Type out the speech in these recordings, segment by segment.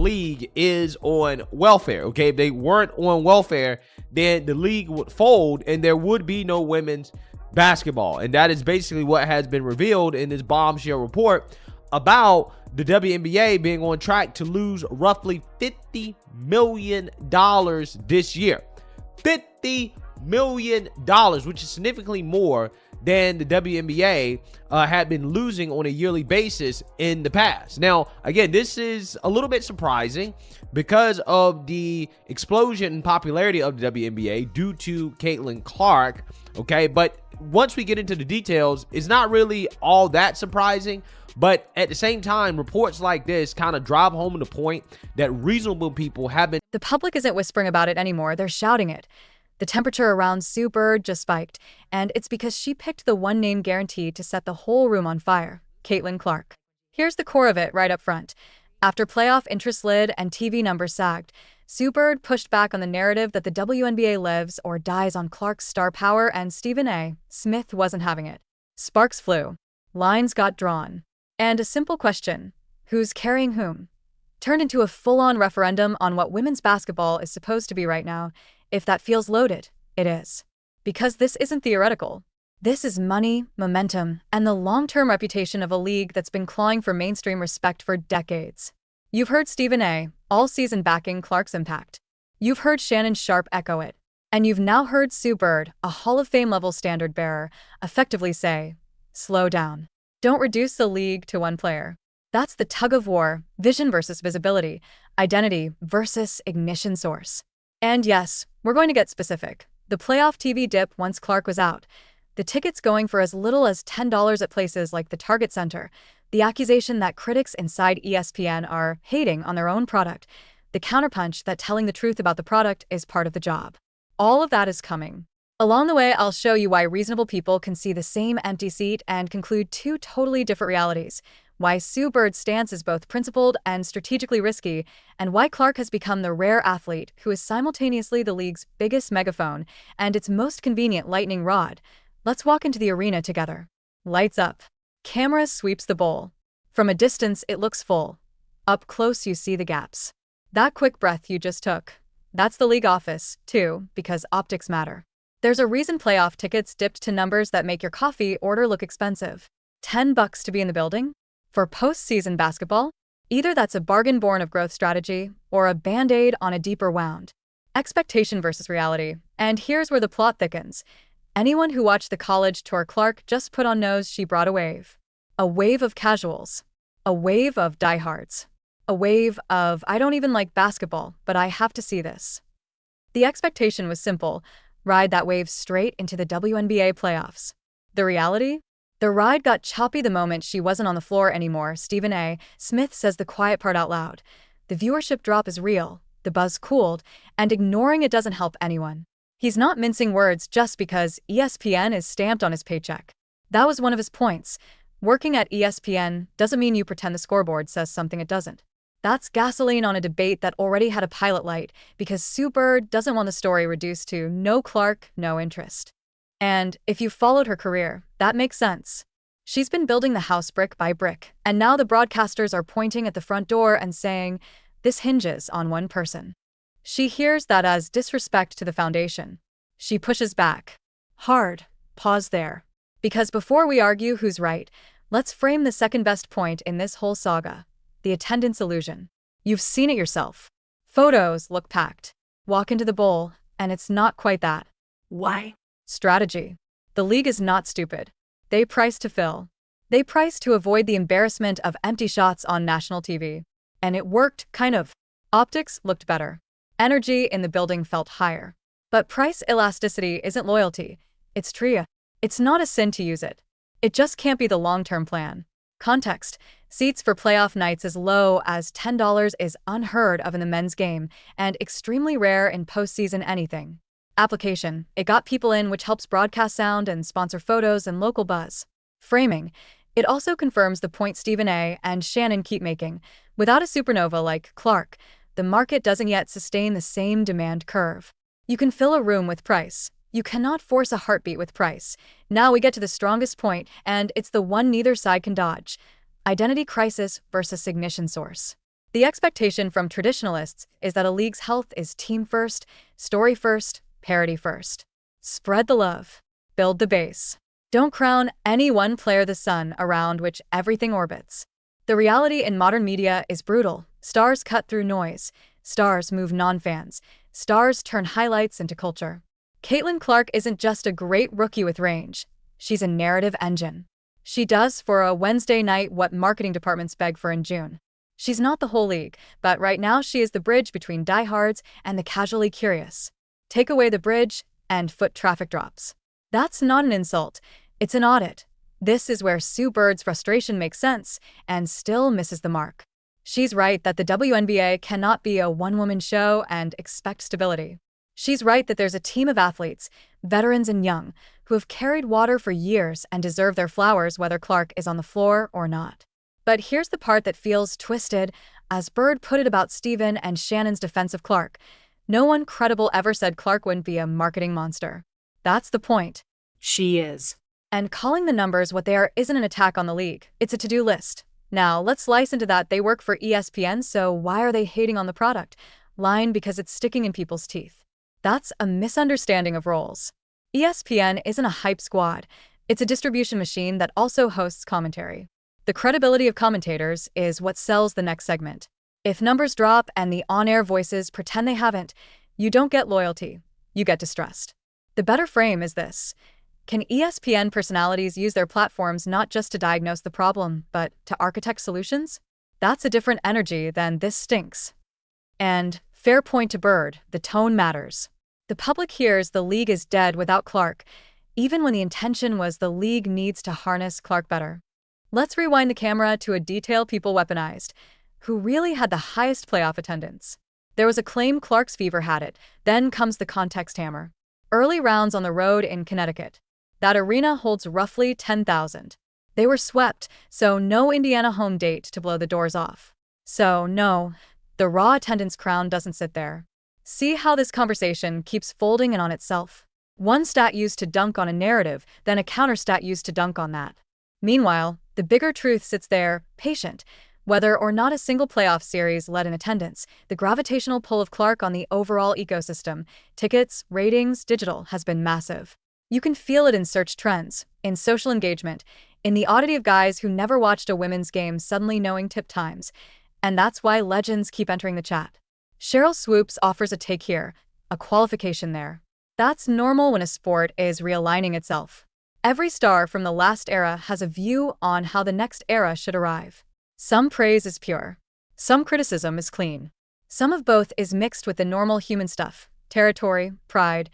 league is on welfare. Okay, if they weren't on welfare, then the league would fold and there would be no women's basketball. And that is basically what has been revealed in this bombshell report about the WNBA being on track to lose roughly $50 million this year. $50 million, which is significantly more than the WNBA had been losing on a yearly basis in the past. Now, again, this is a little bit surprising because of the explosion in popularity of the WNBA due to Caitlin Clark, okay? But once we get into the details, it's not really all that surprising. But at the same time, reports like this kind of drive home the point that reasonable people have been. The public isn't whispering about it anymore, they're shouting it. The temperature around Sue Bird just spiked, and it's because she picked the one name guaranteed to set the whole room on fire, Caitlin Clark. Here's the core of it right up front. After playoff interest slid and TV numbers sagged, Sue Bird pushed back on the narrative that the WNBA lives or dies on Clark's star power, and Stephen A. Smith wasn't having it. Sparks flew. Lines got drawn. And a simple question, who's carrying whom, turned into a full-on referendum on what women's basketball is supposed to be right now. If that feels loaded, it is. Because this isn't theoretical. This is money, momentum, and the long-term reputation of a league that's been clawing for mainstream respect for decades. You've heard Stephen A. all season backing Clark's impact. You've heard Shannon Sharpe echo it. And you've now heard Sue Bird, a Hall of Fame-level standard bearer, effectively say, slow down. Don't reduce the league to one player. That's the tug of war, vision versus visibility, identity versus ignition source. And yes, we're going to get specific. The playoff TV dip once Clark was out. The tickets going for as little as $10 at places like the Target Center. The accusation that critics inside ESPN are hating on their own product. The counterpunch that telling the truth about the product is part of the job. All of that is coming. Along the way, I'll show you why reasonable people can see the same empty seat and conclude two totally different realities. Why Sue Bird's stance is both principled and strategically risky, and why Clark has become the rare athlete who is simultaneously the league's biggest megaphone and its most convenient lightning rod. Let's walk into the arena together. Lights up. Camera sweeps the bowl. From a distance, it looks full. Up close, you see the gaps. That quick breath you just took. That's the league office, too, because optics matter. There's a reason playoff tickets dipped to numbers that make your coffee order look expensive. $10 to be in the building? For postseason basketball, either that's a bargain born of growth strategy or a band-aid on a deeper wound. Expectation versus reality. And here's where the plot thickens. Anyone who watched the college tour Clark just put on knows she brought a wave. A wave of casuals. A wave of diehards. A wave of, I don't even like basketball, but I have to see this. The expectation was simple. Ride that wave straight into the WNBA playoffs. The reality? The ride got choppy the moment she wasn't on the floor anymore. Stephen A. Smith says the quiet part out loud. The viewership drop is real, the buzz cooled, and ignoring it doesn't help anyone. He's not mincing words just because ESPN is stamped on his paycheck. That was one of his points. Working at ESPN doesn't mean you pretend the scoreboard says something it doesn't. That's gasoline on a debate that already had a pilot light because Sue Bird doesn't want the story reduced to no Clark, no interest. And if you followed her career, that makes sense. She's been building the house brick by brick, and now the broadcasters are pointing at the front door and saying, this hinges on one person. She hears that as disrespect to the foundation. She pushes back. Hard. Pause there. Because before we argue who's right, let's frame the second best point in this whole saga. The attendance illusion. You've seen it yourself. Photos look packed. Walk into the bowl, and it's not quite that. Why? Strategy. The league is not stupid. They price to fill. They price to avoid the embarrassment of empty shots on national TV. And it worked, kind of. Optics looked better. Energy in the building felt higher. But price elasticity isn't loyalty. It's tria. It's not a sin to use it. It just can't be the long-term plan. Context. Seats for playoff nights as low as $10 is unheard of in the men's game and extremely rare in postseason anything. Application. It got people in, which helps broadcast sound and sponsor photos and local buzz. Framing. It also confirms the point Stephen A. and Shannon keep making. Without a supernova like Clark, the market doesn't yet sustain the same demand curve. You can fill a room with price. You cannot force a heartbeat with price. Now we get to the strongest point, and it's the one neither side can dodge. Identity crisis versus ignition source. The expectation from traditionalists is that a league's health is team first, story first, parity first. Spread the love. Build the base. Don't crown any one player the sun around which everything orbits. The reality in modern media is brutal. Stars cut through noise. Stars move non-fans. Stars turn highlights into culture. Caitlin Clark isn't just a great rookie with range. She's a narrative engine. She does for a Wednesday night what marketing departments beg for in June. She's not the whole league, but right now she is the bridge between diehards and the casually curious. Take away the bridge, and foot traffic drops. That's not an insult. It's an audit. This is where Sue Bird's frustration makes sense and still misses the mark. She's right that the WNBA cannot be a one-woman show and expect stability. She's right that there's a team of athletes, veterans and young, who have carried water for years and deserve their flowers whether Clark is on the floor or not. But here's the part that feels twisted. As Bird put it about Stephen and Shannon's defense of Clark, no one credible ever said Clark wouldn't be a marketing monster. That's the point. She is. And calling the numbers what they are isn't an attack on the league. It's a to-do list. Now, let's slice into that. They work for ESPN, so why are they hating on the product? Line because it's sticking in people's teeth. That's a misunderstanding of roles. ESPN isn't a hype squad. It's a distribution machine that also hosts commentary. The credibility of commentators is what sells the next segment. If numbers drop and the on-air voices pretend they haven't, you don't get loyalty. You get distrust. The better frame is this. Can ESPN personalities use their platforms not just to diagnose the problem, but to architect solutions? That's a different energy than "this stinks." And, fair point to Bird, the tone matters. The public hears the league is dead without Clark, even when the intention was the league needs to harness Clark better. Let's rewind the camera to a detail people weaponized, who really had the highest playoff attendance. There was a claim Clark's fever had it, then comes the context hammer. Early rounds on the road in Connecticut. That arena holds roughly 10,000. They were swept, so no Indiana home date to blow the doors off. So no, the raw attendance crown doesn't sit there. See how this conversation keeps folding in on itself. One stat used to dunk on a narrative, then a counter stat used to dunk on that. Meanwhile, the bigger truth sits there, patient. Whether or not a single playoff series led in attendance, the gravitational pull of Clark on the overall ecosystem, tickets, ratings, digital, has been massive. You can feel it in search trends, in social engagement, in the oddity of guys who never watched a women's game suddenly knowing tip times. And that's why legends keep entering the chat. Cheryl Swoops offers a take here, a qualification there. That's normal when a sport is realigning itself. Every star from the last era has a view on how the next era should arrive. Some praise is pure. Some criticism is clean. Some of both is mixed with the normal human stuff, territory, pride,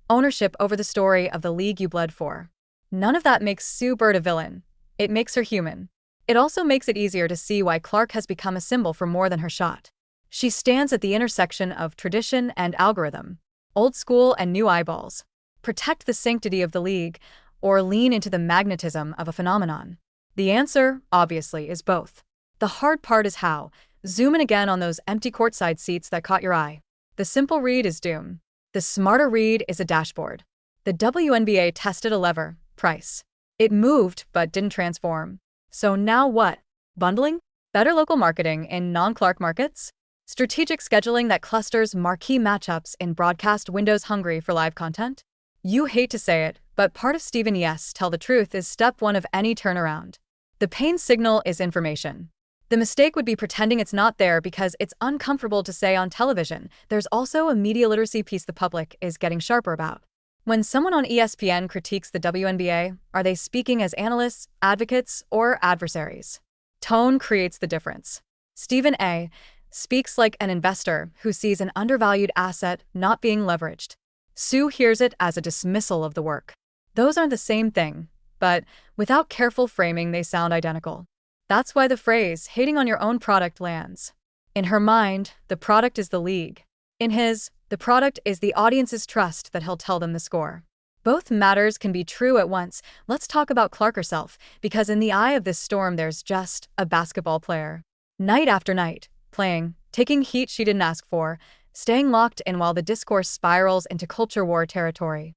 ownership over the story of the league you bled for. None of that makes Sue Bird a villain. It makes her human. It also makes it easier to see why Clark has become a symbol for more than her shot. She stands at the intersection of tradition and algorithm, old school and new eyeballs. Protect the sanctity of the league, or lean into the magnetism of a phenomenon? The answer, obviously, is both. The hard part is how. Zoom in again on those empty courtside seats that caught your eye. The simple read is doom. The smarter read is a dashboard. The WNBA tested a lever, price. It moved, but didn't transform. So now what? Bundling? Better local marketing in non-Clark markets? Strategic scheduling that clusters marquee matchups in broadcast windows hungry for live content? You hate to say it, but part of Stephen Yes, tell the truth is step one of any turnaround. The pain signal is information. The mistake would be pretending it's not there because it's uncomfortable to say on television. There's also a media literacy piece the public is getting sharper about. When someone on ESPN critiques the WNBA, are they speaking as analysts, advocates, or adversaries? Tone creates the difference. Stephen A. speaks like an investor who sees an undervalued asset not being leveraged. Sue hears it as a dismissal of the work. Those aren't the same thing, but without careful framing, they sound identical. That's why the phrase, hating on your own product, lands. In her mind, the product is the league. In his, the product is the audience's trust that he'll tell them the score. Both matters can be true at once. Let's talk about Clark herself, because in the eye of this storm, there's just a basketball player. Night after night, playing, taking heat she didn't ask for, staying locked in while the discourse spirals into culture war territory.